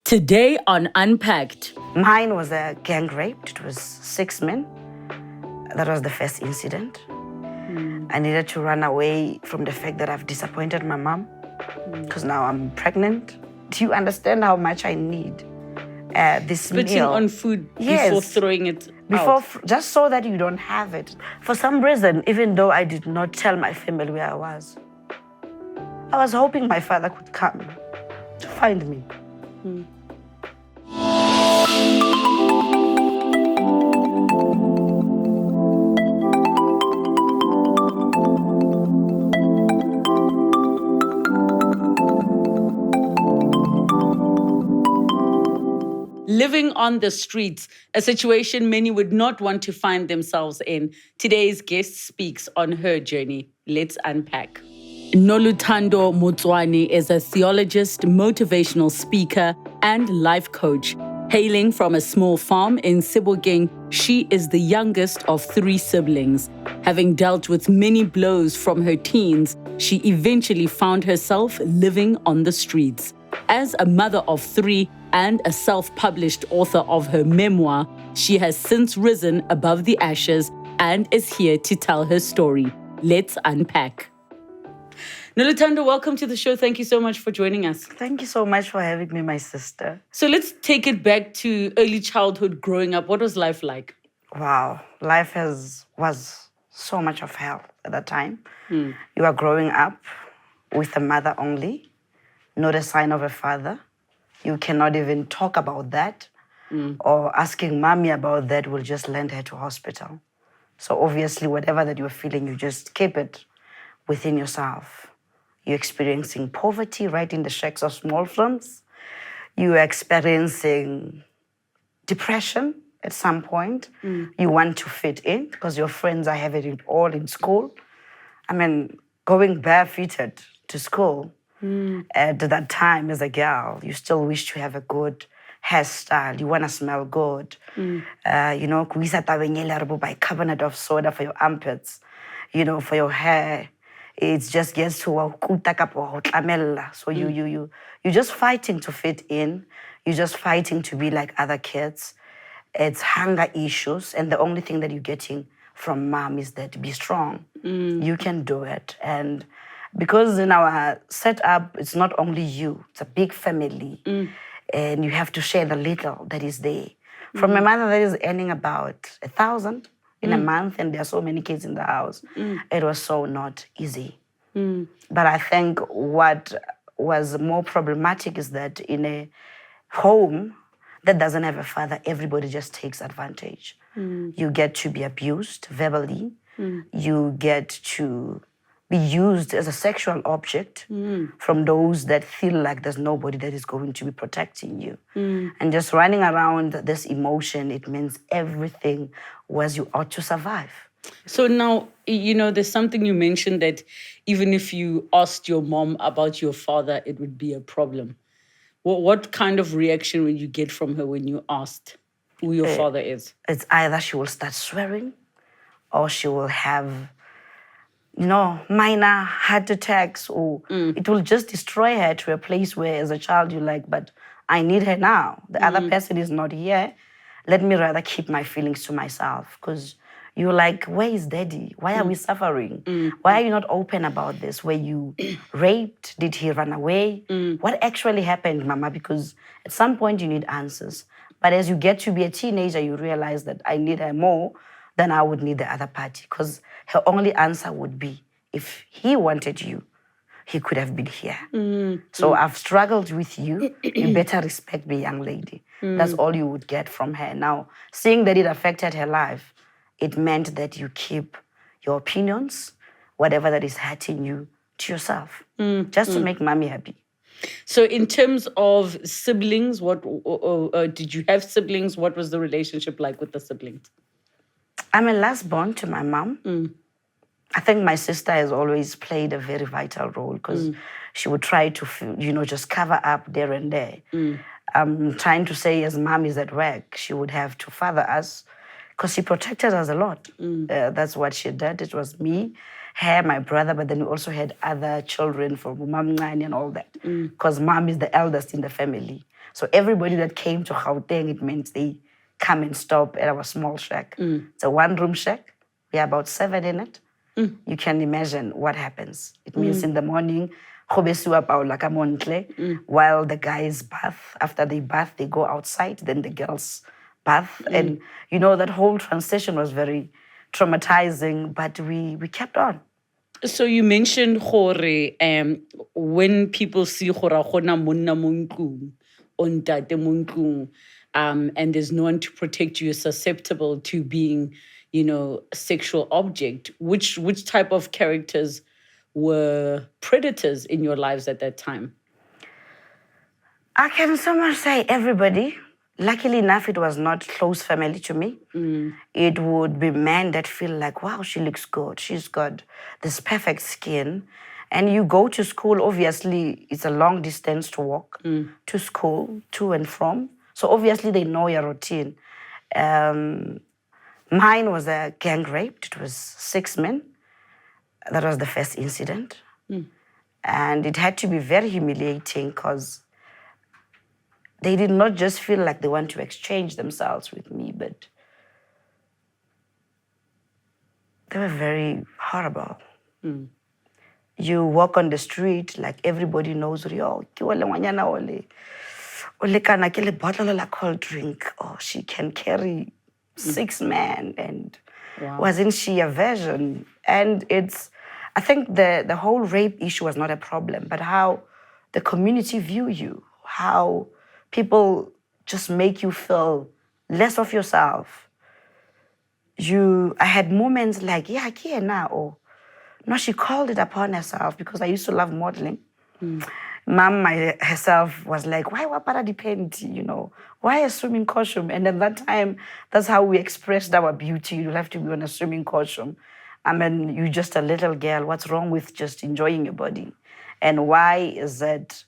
Today on Unpacked. Mine was a gang rape. It was 6 men. That was the first incident. I needed to run away from the fact that I've disappointed my mom because now I'm pregnant. Do you understand how much I need this Spitting meal? on food Yes. before throwing it out. Just so that you don't have it. For some reason, even though I did not tell my family where I was hoping my father could come to find me. Living on the streets, a situation many would not want to find themselves in. Today's guest speaks on her journey. Let's unpack. Nonluthando Motsoane is a theologist, motivational speaker, and life coach. Hailing from a small farm in Sebokeng, she is the youngest of 3 siblings. Having dealt with many blows from her teens, she eventually found herself living on the streets. As a mother of 3 and a self-published author of her memoir, she has since risen above the ashes and is here to tell her story. Let's unpack. Nonluthando, welcome to the show. Thank you so much for joining us. Thank you so much for having me, my sister. So let's take it back to early childhood growing up. What was life like? Wow, life was so much of hell at that time. You are growing up with a mother only, not a sign of a father. You cannot even talk about that, or asking mommy about that will just land her to hospital. So obviously, whatever that you're feeling, you just keep it within yourself. You're experiencing poverty right in the shacks of small firms. You're experiencing depression at some point. You want to fit in because your friends are having it all in school. I mean, going barefooted to school at that time as a girl, you still wish to have a good hairstyle. You want to smell good. Bicarbonate of soda for your armpits, for your hair. It just gets to so you're just fighting to fit in. You're just fighting to be like other kids. It's hunger issues, and the only thing that you're getting from mom is that be strong. You can do it. And because in our setup, it's not only you, it's a big family. And you have to share the little that is there. From a mother that is earning about 1,000 in a month, and there are so many kids in the house, it was so not easy. But I think what was more problematic is that in a home that doesn't have a father, everybody just takes advantage. You get to be abused verbally. You get to be used as a sexual object from those that feel like there's nobody that is going to be protecting you. And just running around this emotion, it means everything was you ought to survive. So now, there's something you mentioned that even if you asked your mom about your father, it would be a problem. What kind of reaction will you get from her when you asked who your father is? It's either she will start swearing or she will have minor heart attacks, or it will just destroy her to a place where as a child you're like, but I need her now. The other person is not here. Let me rather keep my feelings to myself, because you're like, where is daddy? Why are we suffering? Why are you not open about this? Were you raped? Did he run away? What actually happened, mama? Because at some point you need answers. But as you get to be a teenager, you realize that I need her more than I would need the other party, because her only answer would be, if he wanted you, he could have been here. So I've struggled with you. You better respect me, young lady. That's all you would get from her. Now, seeing that it affected her life, it meant that you keep your opinions, whatever that is hurting you, to yourself, just to make mommy happy. So in terms of siblings, did you have siblings? What was the relationship like with the siblings? I'm a last born to my mom. I think my sister has always played a very vital role, because she would try to, just cover up there and there. I'm trying to say, as mom is at work, she would have to father us, because she protected us a lot. That's what she did. It was me, her, my brother, but then we also had other children from Motsoane and all that, because mom is the eldest in the family. So everybody that came to Gauteng, it meant they come and stop at our small shack. It's a one-room shack. We are about 7 in it. You can imagine what happens. It means in the morning, while the guys bath. After they bath, they go outside. Then the girls bath. And, that whole transition was very traumatizing, but we kept on. So you mentioned gore when people see gore a gona monna mo ntlong, o ntate mo ntlong, and there's no one to protect you, you're susceptible to being, a sexual object. Which type of characters were predators in your lives at that time? I can so much say everybody. Luckily enough, it was not close family to me. It would be men that feel like, wow, she looks good. She's got this perfect skin. And you go to school, obviously, it's a long distance to walk to school, to and from. So obviously, they know your routine. Mine was a gang rape. It was 6 men. That was the first incident. And it had to be very humiliating because they did not just feel like they want to exchange themselves with me, but they were very horrible. You walk on the street, like everybody knows, oh, cold drink. Oh, she can carry 6 men. And wasn't she a virgin? And I think the whole rape issue was not a problem, but how the community view you, how people just make you feel less of yourself. I had moments like, yeah, or no, she called it upon herself because I used to love modeling. Mom herself was like, why wapara depend, why a swimming costume? And at that time, that's how we expressed our beauty. You have to be on a swimming costume. I mean, you're just a little girl. What's wrong with just enjoying your body? And why is it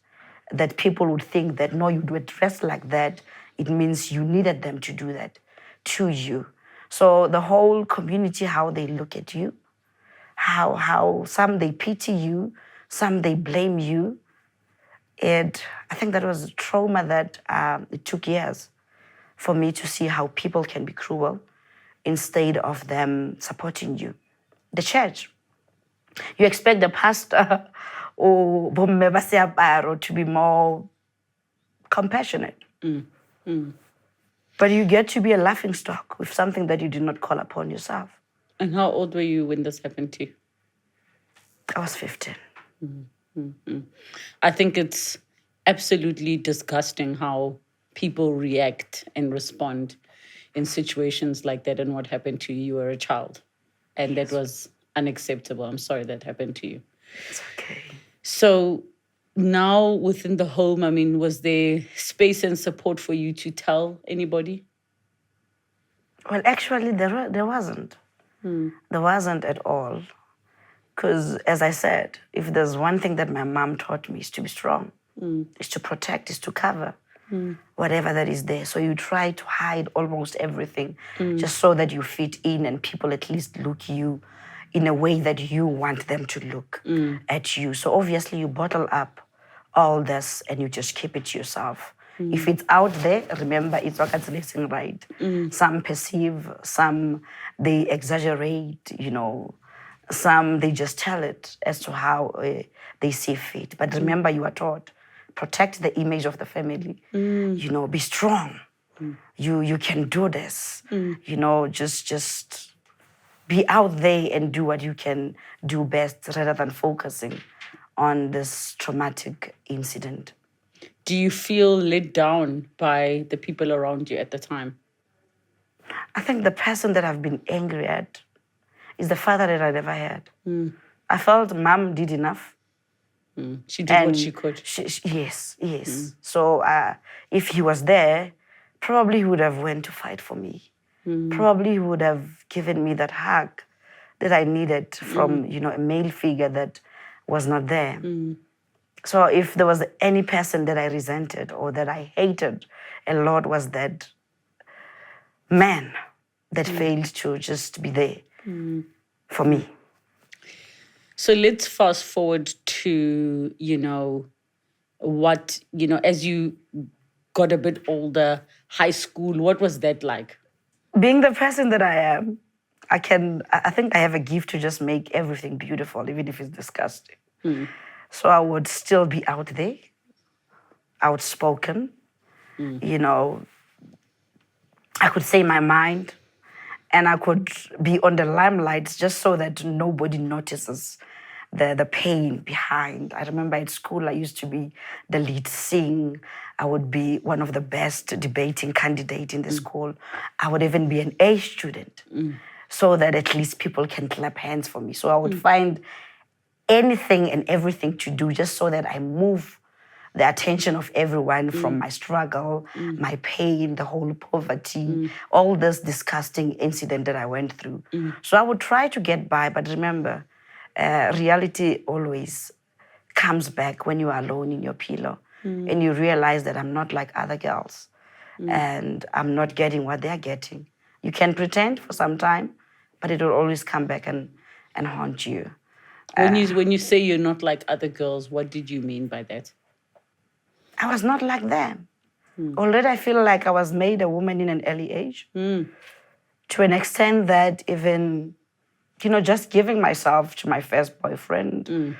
that people would think that, no, you were dressed like that, it means you needed them to do that to you. So the whole community, how they look at you, how some they pity you, some they blame you. And I think that was a trauma that it took years for me to see how people can be cruel instead of them supporting you. The church, you expect the pastor or to be more compassionate. But you get to be a laughingstock with something that you did not call upon yourself. And how old were you when this happened to you? I was 15. I think it's absolutely disgusting how people react and respond in situations like that and what happened to you. You were a child. And that was unacceptable. I'm sorry that happened to you. It's okay. So now within the home, I mean, was there space and support for you to tell anybody? Well, actually, there wasn't. There wasn't at all. Because, as I said, if there's one thing that my mom taught me is to be strong, is to protect, is to cover whatever that is there. So you try to hide almost everything just so that you fit in and people at least look you in a way that you want them to look at you. So obviously you bottle up all this and you just keep it to yourself. If it's out there, remember it's organizing right. Some perceive, some they exaggerate, some they just tell it as to how they see fit. But remember, you are taught, protect the image of the family. Be strong. You can do this. Just be out there and do what you can do best rather than focusing on this traumatic incident. Do you feel let down by the people around you at the time? I think the person that I've been angry at is the father that I never had. I felt mom did enough. She did what she could. Yes. So if he was there, probably he would have went to fight for me. Probably he would have given me that hug that I needed from, a male figure that was not there. So if there was any person that I resented or that I hated a lot, was that man that failed to just be there for me. So let's fast forward to, what, as you got a bit older, high school? What was that like? Being the person that I am, I think I have a gift to just make everything beautiful, even if it's disgusting. So I would still be out there, outspoken, you know, I could say my mind, and I could be on the limelight just so that nobody notices the pain behind. I remember at school, I used to be the lead sing. I would be one of the best debating candidate in the school. I would even be an A student so that at least people can clap hands for me. So I would find anything and everything to do just so that I move the attention of everyone from my struggle, my pain, the whole poverty, all this disgusting incident that I went through. So I would try to get by, but remember, reality always comes back when you are alone in your pillow and you realize that I'm not like other girls and I'm not getting what they're getting. You can pretend for some time, but it will always come back and haunt you. When you say you're not like other girls, what did you mean by that? I was not like them. Already I feel like I was made a woman in an early age. To an extent that even, just giving myself to my first boyfriend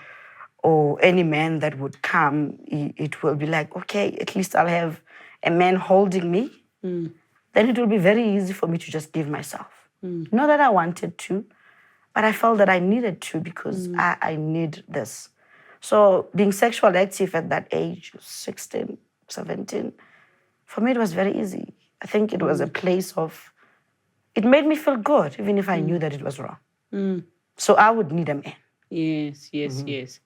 or any man that would come, it will be like, okay, at least I'll have a man holding me. Then it will be very easy for me to just give myself. Not that I wanted to, but I felt that I needed to because I need this. So being sexually active at that age, 16, 17, for me it was very easy. I think it was a place of, it made me feel good, even if I knew that it was wrong. So I would need a man. Yes.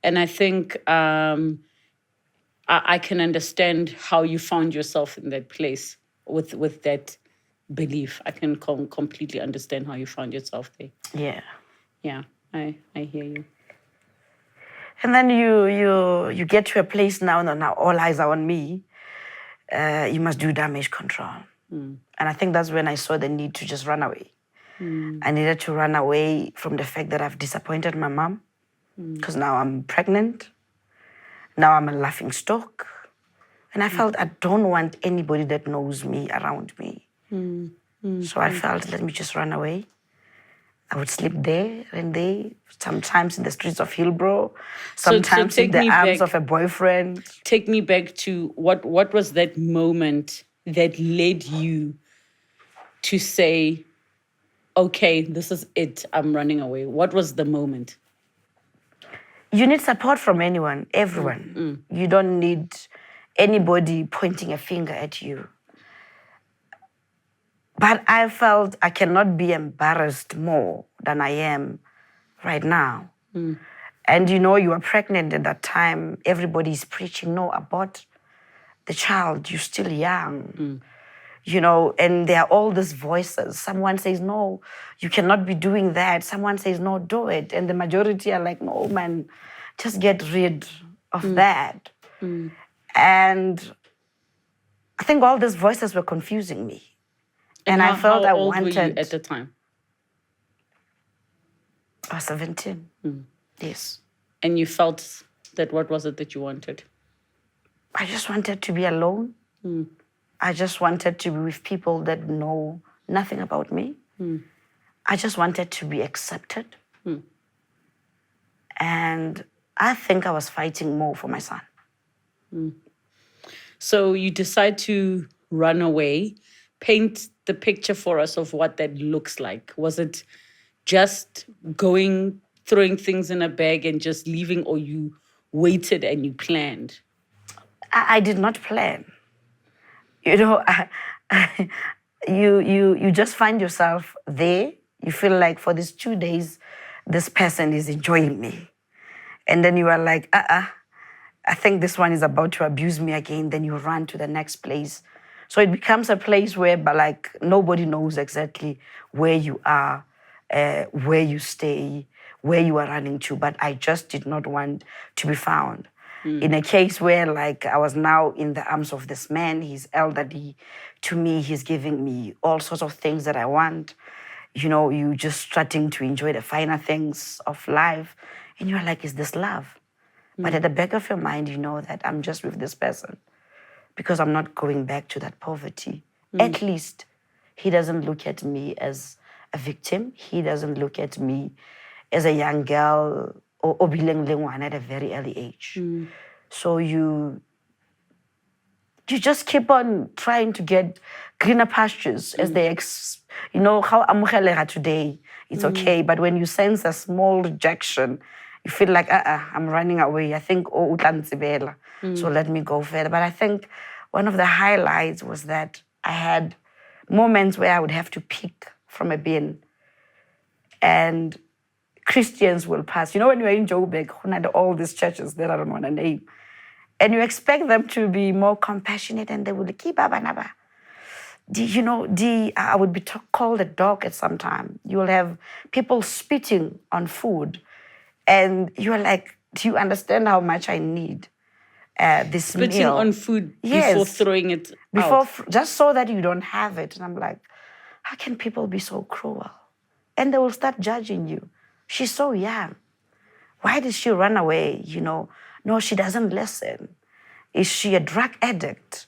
And I think I can understand how you found yourself in that place with that belief. I can completely understand how you found yourself there. Yeah. I hear you. And then you get to a place now all eyes are on me. You must do damage control. And I think that's when I saw the need to just run away. I needed to run away from the fact that I've disappointed my mom because now I'm pregnant. Now I'm a laughing stock. And I felt I don't want anybody that knows me around me. So I felt, let me just run away. I would sleep there and there, sometimes in the streets of Hillbrow, sometimes in the arms of a boyfriend. Take me back to what was that moment that led you to say, okay, this is it, I'm running away. What was the moment? You need support from everyone. You don't need anybody pointing a finger at you. But I felt I cannot be embarrassed more than I am right now. And you are pregnant at that time. Everybody's preaching, no, abort the child, you're still young. And there are all these voices. Someone says, no, you cannot be doing that. Someone says, no, do it. And the majority are like, no, man, just get rid of that. And I think all these voices were confusing me. And I felt how old were you at the time? I was 17. Yes. And you felt that what was it that you wanted? I just wanted to be alone. I just wanted to be with people that know nothing about me. I just wanted to be accepted. And I think I was fighting more for my son. So you decide to run away. Paint the picture for us of what that looks like. Was it just going, throwing things in a bag and just leaving, or you waited and you planned? I did not plan. You just find yourself there. You feel like for these 2 days, this person is enjoying me. And then you are like, I think this one is about to abuse me again. Then you run to the next place. So it becomes a place where nobody knows exactly where you are, where you stay, where you are running to. But I just did not want to be found. In a case where I was now in the arms of this man, he's elderly to me, he's giving me all sorts of things that I want. You just starting to enjoy the finer things of life. And you're like, is this love? But at the back of your mind, you know that I'm just with this person. because I'm not going back to that poverty. At least he doesn't look at me as a victim. He doesn't look at me as a young girl or bileng le ngwana at a very early age. So you just keep on trying to get greener pastures as they, how amugelega today, it's okay. But when you sense a small rejection, you feel like, I'm running away. I think, oh, utlantsibela. So let me go further. But I think one of the highlights was that I had moments where I would have to pick from a bin and Christians will pass. You know, when you're in Joburg, all these churches that I don't want to name, and you expect them to be more compassionate, and they will keep abanaba. I would be called a dog at some time. You will have people spitting on food, and you are like, do you understand how much I need this Spitting meal? on food before throwing it out. Just so that you don't have it. And I'm like, how can people be so cruel? And they will start judging you. She's so young. Why did she run away? No, she doesn't listen. Is she a drug addict?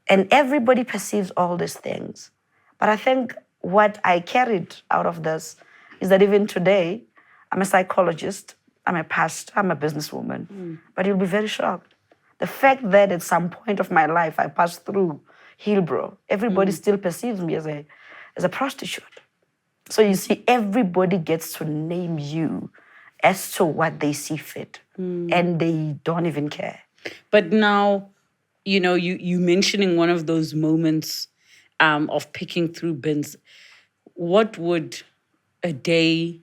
And everybody perceives all these things. But I think what I carried out of this is that even today, I'm a psychologist, I'm a pastor, I'm a businesswoman, but you'll be very shocked. The fact that at some point of my life I passed through Hillbrow, everybody still perceives me as a prostitute. So you see, everybody gets to name you as to what they see fit, and they don't even care. But now, you mentioning one of those moments of picking through bins. What would a day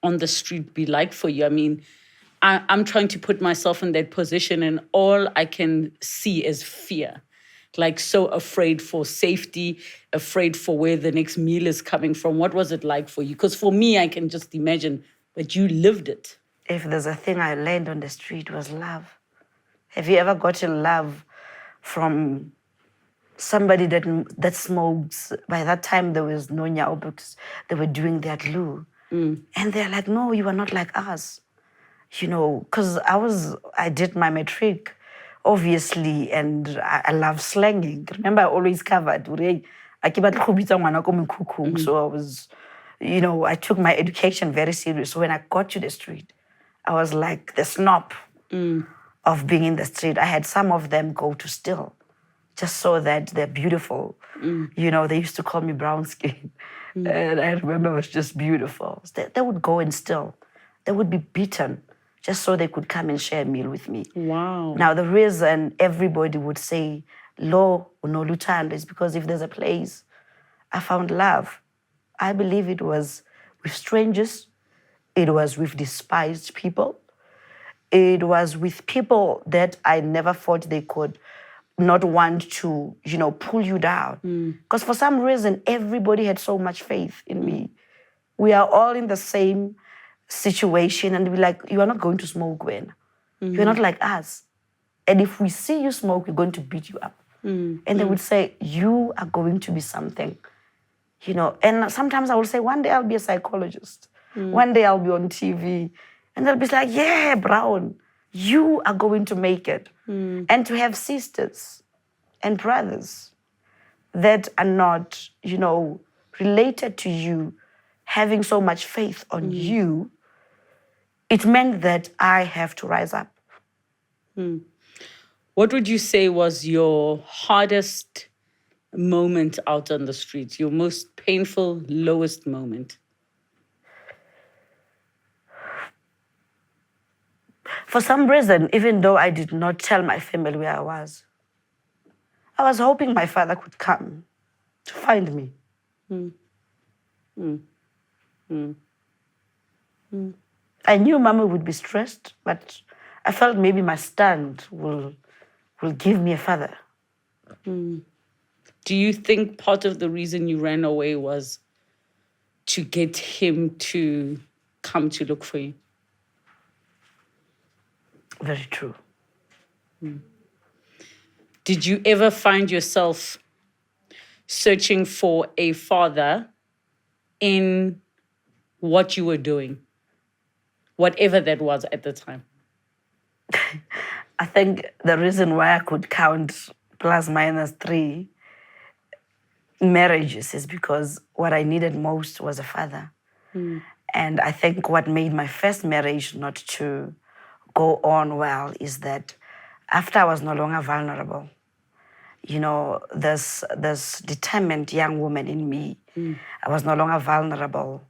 on the street be like for you? I mean, I'm trying to put myself in that position, and all I can see is fear. Like, so afraid for safety, afraid for where the next meal is coming from. What was it like for you? Because for me, I can just imagine, but you lived it. If there's a thing I learned on the street, was love. Have you ever gotten love from somebody that smokes? By that time, there was no nyao because they were doing their glue. And they're like, no, you are not like us. Because I did my matric, obviously, and I love slanging. Remember, I always covered. So I was, I took my education very serious. So when I got to the street, I was like the snob of being in the street. I had some of them go to steal just so that they're beautiful. They used to call me brown skin. And I remember it was just beautiful. They would go and steal. They would be beaten just so they could come and share a meal with me. Wow. Now, the reason everybody would say, Lo Nonluthando, is because if there's a place I found love, I believe it was with strangers, it was with despised people, it was with people that I never thought they could not want to, pull you down. Because for some reason, everybody had so much faith in me. We are all in the same situation, and we're like, you are not going to smoke, Gwen. You're not like us. And if we see you smoke, we're going to beat you up. And they would say, you are going to be something. And sometimes I will say, one day I'll be a psychologist. One day I'll be on TV. And they'll be like, yeah, Brown, you are going to make it. And to have sisters and brothers that are not, related to you, having so much faith on you, it meant that I have to rise up. What would you say was your hardest moment out on the streets, your most painful, lowest moment? For some reason, even though I did not tell my family where I was hoping my father could come to find me. I knew Mama would be stressed, but I felt maybe my stand will give me a father. Do you think part of the reason you ran away was to get him to come to look for you? Very true. Did you ever find yourself searching for a father in what you were doing, whatever that was at the time? I think the reason why I could count plus minus 3 marriages is because what I needed most was a father. And I think what made my first marriage not to go on well is that after I was no longer vulnerable, you know, this determined young woman in me, I was no longer vulnerable.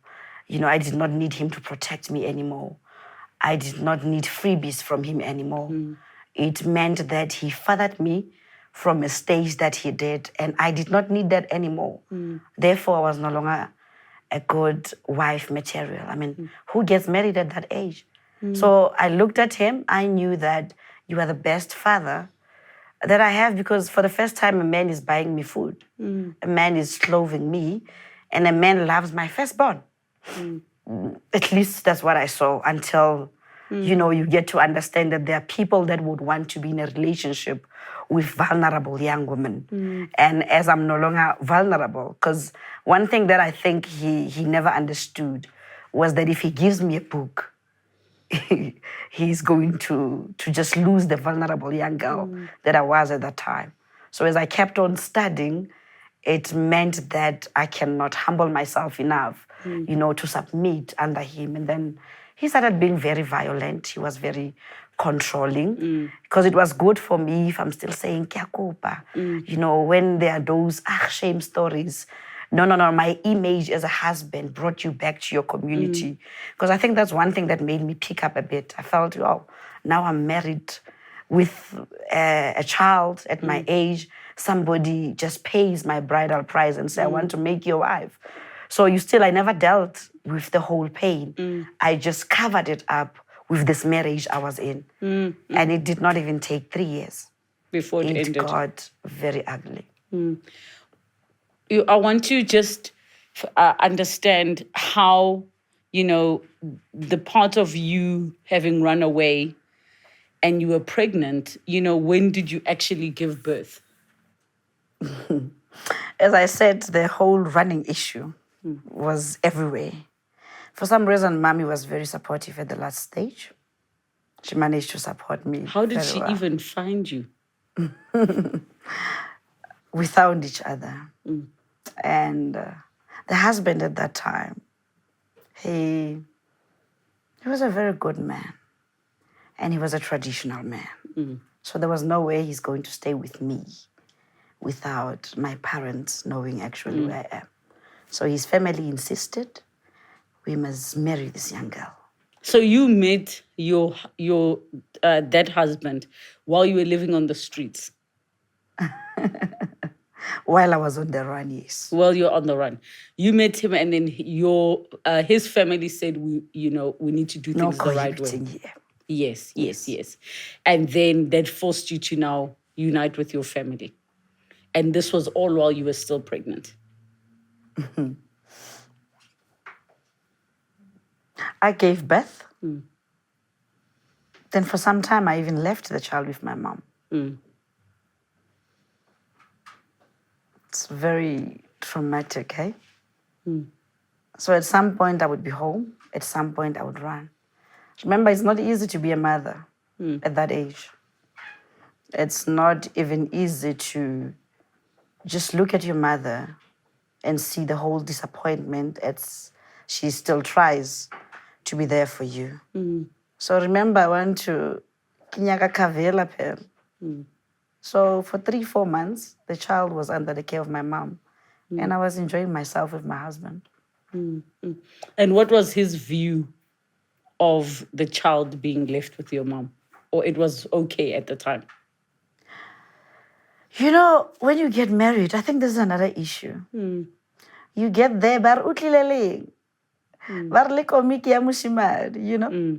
You know, I did not need him to protect me anymore. I did not need freebies from him anymore. It meant that he fathered me from a stage that he did, and I did not need that anymore. Therefore, I was no longer a good wife material. I mean, who gets married at that age? So I looked at him. I knew that you are the best father that I have, because for the first time, a man is buying me food. A man is clothing me, and a man loves my firstborn. At least that's what I saw until, you know, you get to understand that there are people that would want to be in a relationship with vulnerable young women. And as I'm no longer vulnerable, because one thing that I think he never understood was that if he gives me a book, he's going to just lose the vulnerable young girl that I was at that time. So as I kept on studying, it meant that I cannot humble myself enough, you know, to submit under him. And then he started being very violent. He was very controlling, because it was good for me if I'm still saying "Kiakopa," you know, when there are those shame stories. No, my image as a husband brought you back to your community. Because I think that's one thing that made me pick up a bit. I felt, oh, now I'm married with a child at my age. Somebody just pays my bridal price and say, I want to make you a wife. So I never dealt with the whole pain. I just covered it up with this marriage I was in. And it did not even take 3 years. Before it ended. Got very ugly. I want to just understand how, you know, the part of you having run away and you were pregnant, you know, when did you actually give birth? As I said, the whole running issue was everywhere. For some reason, Mommy was very supportive at the last stage. She managed to support me. How did very she well. even find you? We found each other. And the husband at that time, he was a very good man. And he was a traditional man. So there was no way he's going to stay with me without my parents knowing actually where I am. So his family insisted we must marry this young girl. So you met your that husband while you were living on the streets? While I was on the run, yes. While you're on the run. You met him, and then his family said, we need to do things the right way. Here. Yes. And then that forced you to now unite with your family. And this was all while you were still pregnant. I gave birth. Then for some time, I even left the child with my mom. It's very traumatic, eh? So at some point, I would be home. At some point, I would run. Remember, it's not easy to be a mother at that age. It's not even easy to just look at your mother and see the whole disappointment as she still tries to be there for you. So remember, I went to Kinyaka Kavela Pel. So for 3-4 months, the child was under the care of my mom. And I was enjoying myself with my husband. And what was his view of the child being left with your mom? Or it was okay at the time? You know, when you get married, I think this is another issue. You get there, bar utlilele. Bar le komiki ya mushimad, you know?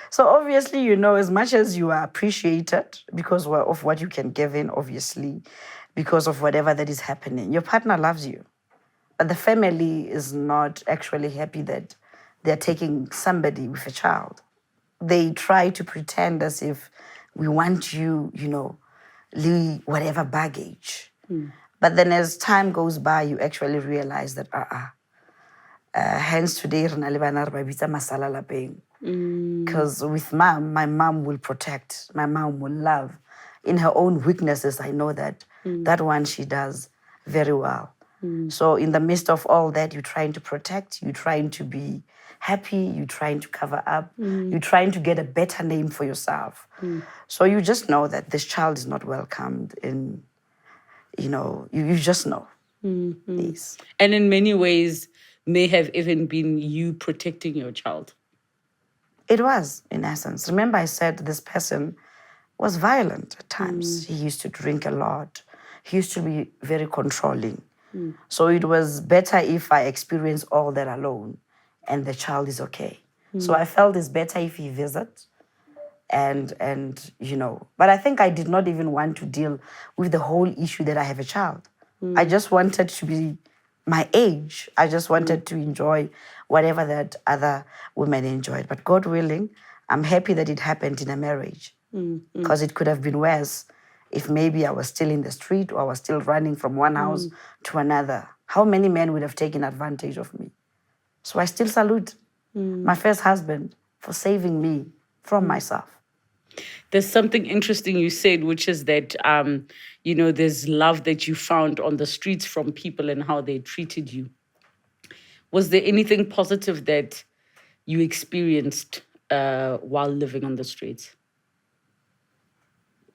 So obviously, you know, as much as you are appreciated because of what you can give in, obviously, because of whatever that is happening, your partner loves you. But the family is not actually happy that they're taking somebody with a child. They try to pretend as if we want you, you know, leave whatever baggage. But then as time goes by, you actually realize that, hence today, rena le bana re ba bitsa masala lapeng. Because with mom, my mom will protect, my mom will love. In her own weaknesses, I know that that one she does very well. So in the midst of all that, you're trying to protect, you're trying to be happy, you're trying to cover up, you're trying to get a better name for yourself. So you just know that this child is not welcomed in, you just know. Yes. And in many ways, may have even been you protecting your child. It was, in essence. Remember, I said this person was violent at times. He used to drink a lot. He used to be very controlling. So it was better if I experience all that alone and the child is okay. So I felt it's better if he visits and but I think I did not even want to deal with the whole issue that I have a child. I just wanted to be my age. I just wanted to enjoy whatever that other women enjoyed. But God willing, I'm happy that it happened in a marriage, because it could have been worse if maybe I was still in the street or I was still running from one house to another. How many men would have taken advantage of me? So I still salute my first husband for saving me from myself. There's something interesting you said, which is that, there's love that you found on the streets from people and how they treated you. Was there anything positive that you experienced while living on the streets?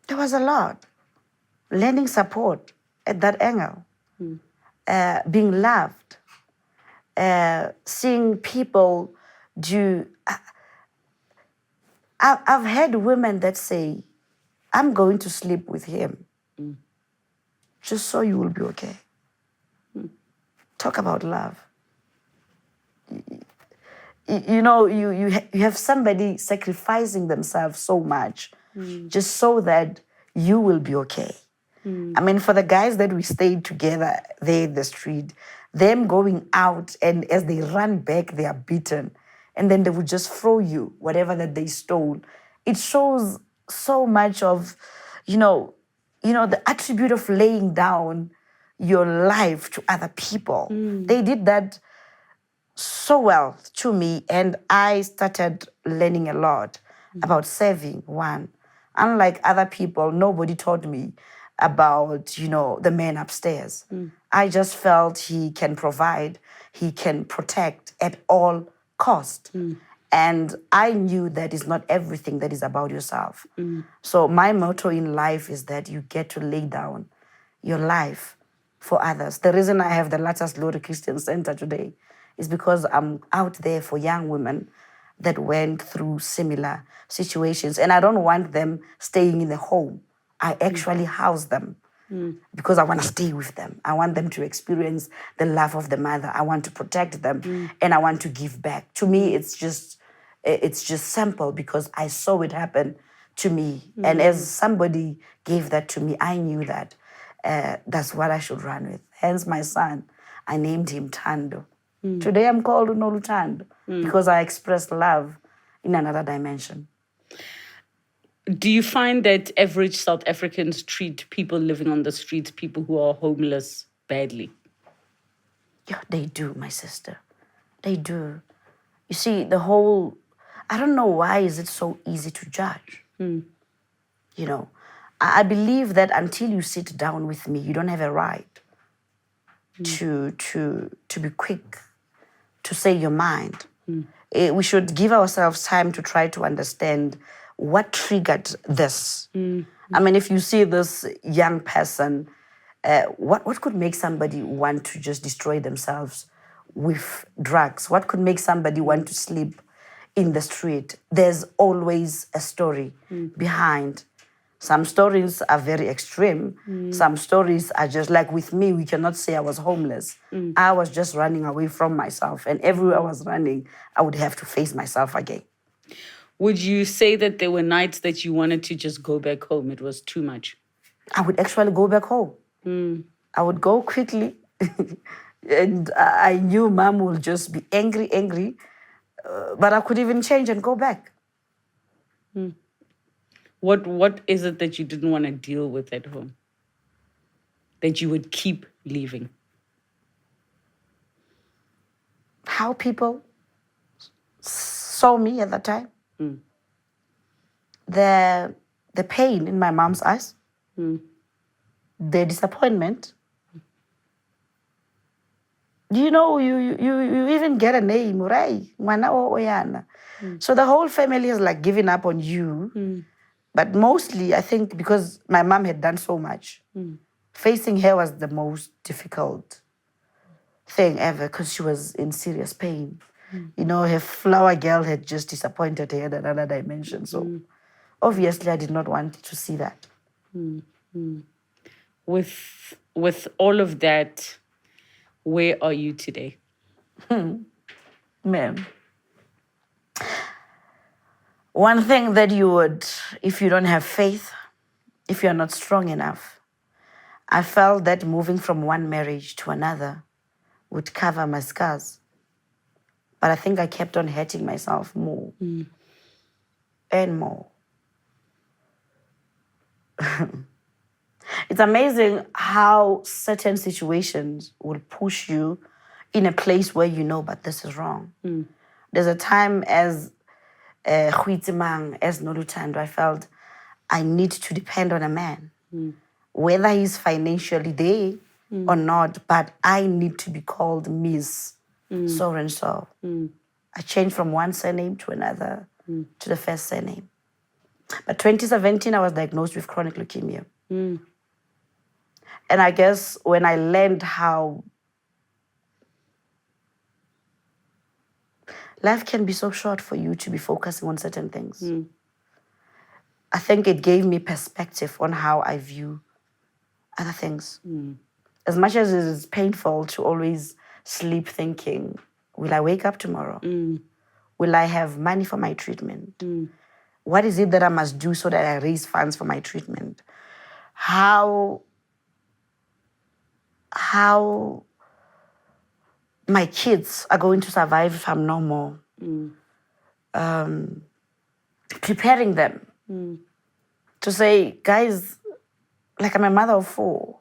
There was a lot. Lending support at that angle. Being loved. Seeing people do... I've had women that say, I'm going to sleep with him just so you will be okay. Talk about love. You have somebody sacrificing themselves so much just so that you will be okay. I mean, for the guys that we stayed together there in the street, them going out and as they run back, they are beaten. And then they would just throw you whatever that they stole. It shows so much of, the attribute of laying down your life to other people. They did that so well to me, and I started learning a lot about saving. One, unlike other people, nobody taught me about the man upstairs. I just felt he can provide, he can protect at all cost, and I knew that is not everything that is about yourself. So my motto in life is that you get to lay down your life for others. The reason I have the Latas Glory Christian Center today is because I'm out there for young women that went through similar situations. And I don't want them staying in the home. I actually house them because I want to stay with them. I want them to experience the love of the mother. I want to protect them and I want to give back. To me, it's just simple because I saw it happen to me. And as somebody gave that to me, I knew that that's what I should run with. Hence my son, I named him Thando. Today I'm called Nonluthando because I express love in another dimension. Do you find that average South Africans treat people living on the streets, people who are homeless, badly? Yeah, they do, my sister. They do. You see, I don't know why is it so easy to judge. I believe that until you sit down with me, you don't have a right to be quick, to say your mind. We should give ourselves time to try to understand what triggered this. I mean, if you see this young person, what could make somebody want to just destroy themselves with drugs? What could make somebody want to sleep in the street? There's always a story behind. Some stories are very extreme. Some stories are just like with me, we cannot say I was homeless. I was just running away from myself. And everywhere I was running, I would have to face myself again. Would you say that there were nights that you wanted to just go back home? It was too much. I would actually go back home. I would go quickly. And I knew mom would just be angry. But I could even change and go back. What is it that you didn't want to deal with at home? That you would keep leaving? How people saw me at that time. The pain in my mom's eyes, the disappointment. You know, you even get a name, right? Ngwana o Oyana. So the whole family has like given up on you. But mostly, I think because my mom had done so much, facing her was the most difficult thing ever because she was in serious pain. You know, her flower girl had just disappointed her in another dimension. So obviously, I did not want to see that. With all of that, where are you today? Ma'am. One thing that you would, if you don't have faith, if you're not strong enough, I felt that moving from one marriage to another would cover my scars. But I think I kept on hurting myself more and more. It's amazing how certain situations will push you in a place where you know, but this is wrong. There's a time as Huitimang, as Nonluthando, I felt I need to depend on a man, whether he's financially there or not, but I need to be called Miss so and so. I changed from one surname to another to the first surname. But 2017, I was diagnosed with chronic leukemia. And I guess when I learned how life can be so short for you to be focusing on certain things, I think it gave me perspective on how I view other things. As much as it is painful to always sleep thinking, will I wake up tomorrow? Will I have money for my treatment? What is it that I must do so that I raise funds for my treatment? How my kids are going to survive if I'm no more. Preparing them to say, guys, like I'm a mother of 4.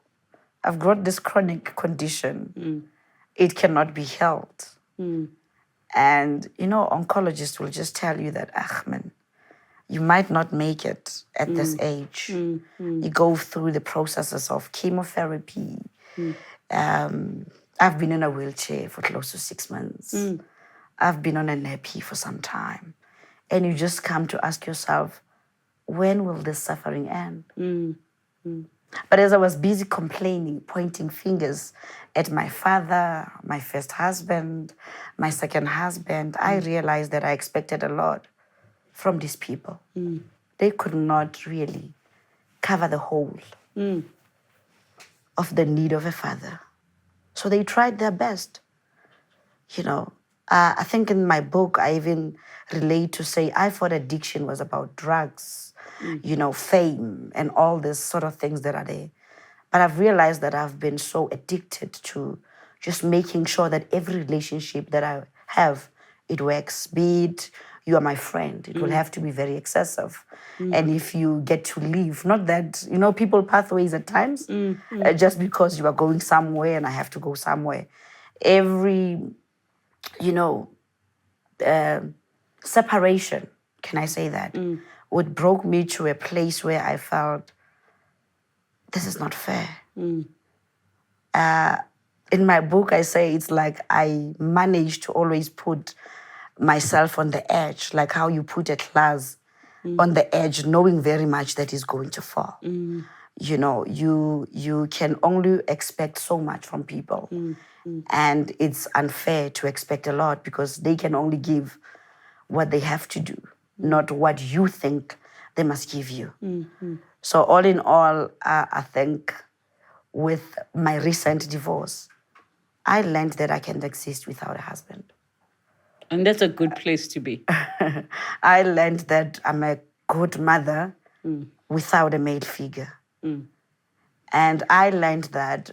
I've got this chronic condition. It cannot be held. And, you know, oncologists will just tell you that, man, you might not make it at this age. You go through the processes of chemotherapy. I've been in a wheelchair for close to 6 months. I've been on a nappy for some time. And you just come to ask yourself, when will this suffering end? But as I was busy complaining, pointing fingers at my father, my first husband, my second husband, I realized that I expected a lot from these people. They could not really cover the whole of the need of a father. So they tried their best. You know, I think in my book, I even relate to say I thought addiction was about drugs, you know, fame and all these sort of things that are there. But I've realized that I've been so addicted to just making sure that every relationship that I have, it works. Be it you are my friend, it will have to be very excessive. And if you get to leave, not that, you know, people pathways at times, just because you are going somewhere and I have to go somewhere. Every, you know, separation, can I say that, would broke me to a place where I felt, this is not fair. In my book, I say it's like I managed to always put myself on the edge, like how you put a glass on the edge, knowing very much that it's going to fall. You know, you can only expect so much from people. And it's unfair to expect a lot because they can only give what they have to do, not what you think they must give you. So all in all, I think with my recent divorce, I learned that I can't exist without a husband. And that's a good place to be. I learned that I'm a good mother without a male figure. And I learned that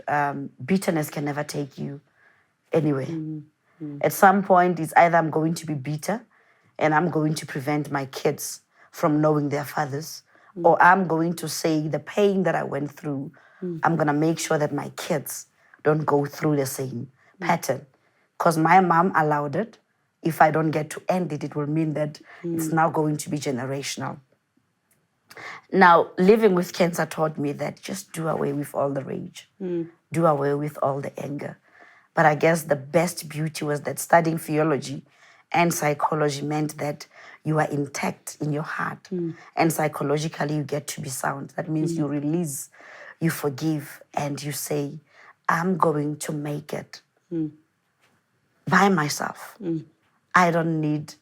bitterness can never take you anywhere. At some point, it's either I'm going to be bitter and I'm going to prevent my kids from knowing their fathers, or I'm going to say the pain that I went through, I'm going to make sure that my kids don't go through the same pattern. Because my mom allowed it, if I don't get to end it, it will mean that it's now going to be generational. Now, living with cancer taught me that just do away with all the rage, do away with all the anger. But I guess the best beauty was that studying theology and psychology meant that you are intact in your heart. And psychologically, you get to be sound. That means you release, you forgive, and you say, I'm going to make it by myself. I don't need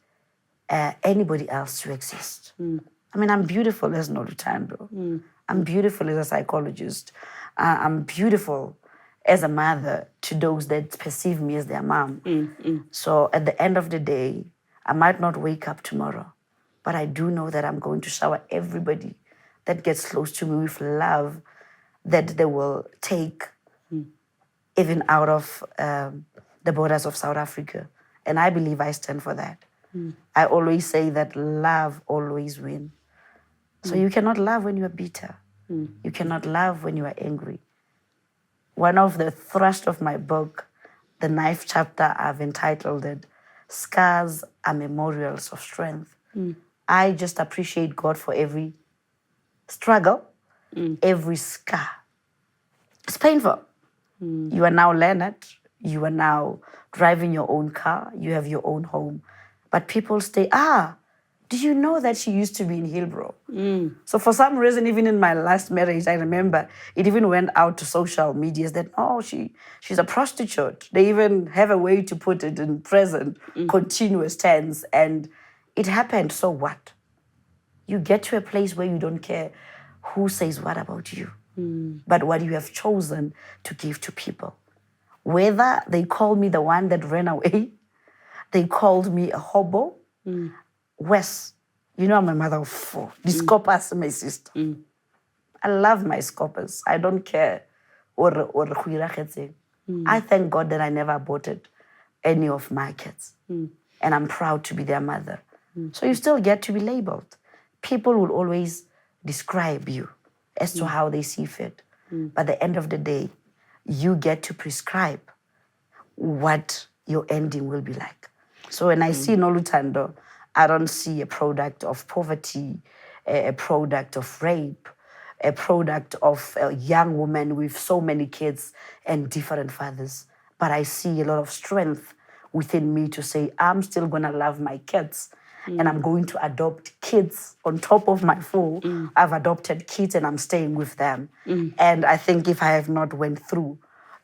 anybody else to exist. I mean, I'm beautiful as Nonluthando. I'm beautiful as a psychologist. I'm beautiful as a mother to those that perceive me as their mom. So at the end of the day, I might not wake up tomorrow, but I do know that I'm going to shower everybody that gets close to me with love that they will take even out of the borders of South Africa. And I believe I stand for that. I always say that love always wins. So you cannot love when you are bitter. You cannot love when you are angry. One of the thrust of my book, the 9th chapter, I've entitled it, Scars Are Memorials of Strength. I just appreciate God for every struggle, every scar. It's painful. You are now Leonard. You are now driving your own car. You have your own home. But people say, do you know that she used to be in Hillbrow? So for some reason, even in my last marriage, I remember it even went out to social media that, she's a prostitute. They even have a way to put it in present, continuous tense. And it happened, so what? You get to a place where you don't care who says what about you, but what you have chosen to give to people. Whether they call me the one that ran away, they called me a hobo, Wes, you know I'm a mother of 4. The scoppers, my sister. I love my scoppers. I don't care. I thank God that I never aborted any of my kids. And I'm proud to be their mother. So you still get to be labeled. People will always describe you as to how they see fit. But at the end of the day, you get to prescribe what your ending will be like. So when I see Nonluthando, I don't see a product of poverty, a product of rape, a product of a young woman with so many kids and different fathers. But I see a lot of strength within me to say, I'm still going to love my kids. And I'm going to adopt kids on top of my 4. I've adopted kids and I'm staying with them. And I think if I have not went through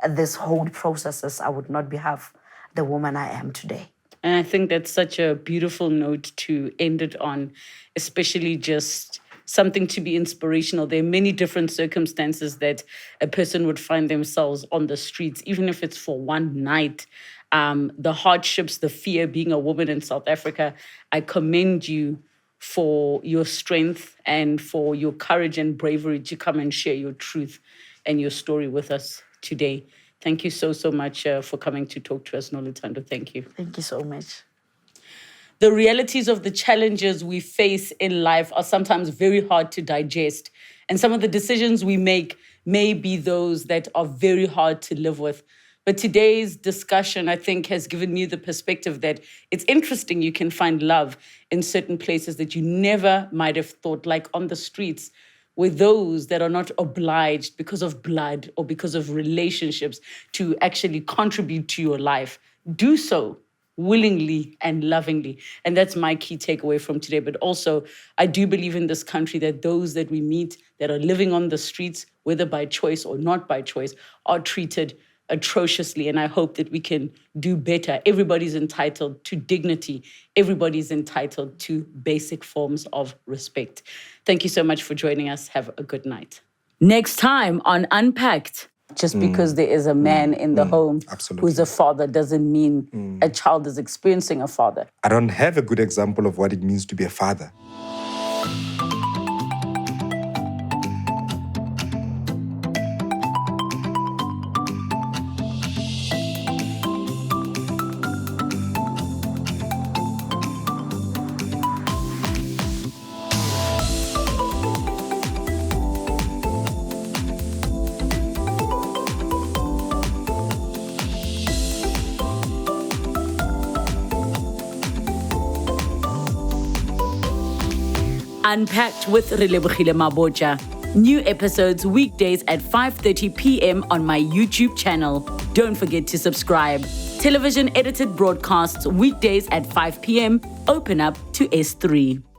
this whole processes, I would not be half the woman I am today. And I think that's such a beautiful note to end it on, especially just something to be inspirational. There are many different circumstances that a person would find themselves on the streets, even if it's for one night. The hardships, the fear, being a woman in South Africa, I commend you for your strength and for your courage and bravery to come and share your truth and your story with us today. Thank you so, so much for coming to talk to us, Nonluthando. Thank you. Thank you so much. The realities of the challenges we face in life are sometimes very hard to digest. And some of the decisions we make may be those that are very hard to live with. But today's discussion, I think, has given you the perspective that it's interesting you can find love in certain places that you never might have thought, like on the streets, with those that are not obliged because of blood or because of relationships to actually contribute to your life. Do so willingly and lovingly. And that's my key takeaway from today. But also, I do believe in this country that those that we meet that are living on the streets, whether by choice or not by choice, are treated atrociously. And I hope that we can do better. Everybody's entitled to dignity. Everybody's entitled to basic forms of respect. Thank you so much for joining us. Have a good night. Next time on Unpacked. Just because there is a man in the home who's a father doesn't mean a child is experiencing a father. I don't have a good example of what it means to be a father. Unpacked with Relebogile Maboja. New episodes weekdays at 5:30 p.m. on my YouTube channel. Don't forget to subscribe. Television edited broadcasts weekdays at 5 p.m. Open up to S3.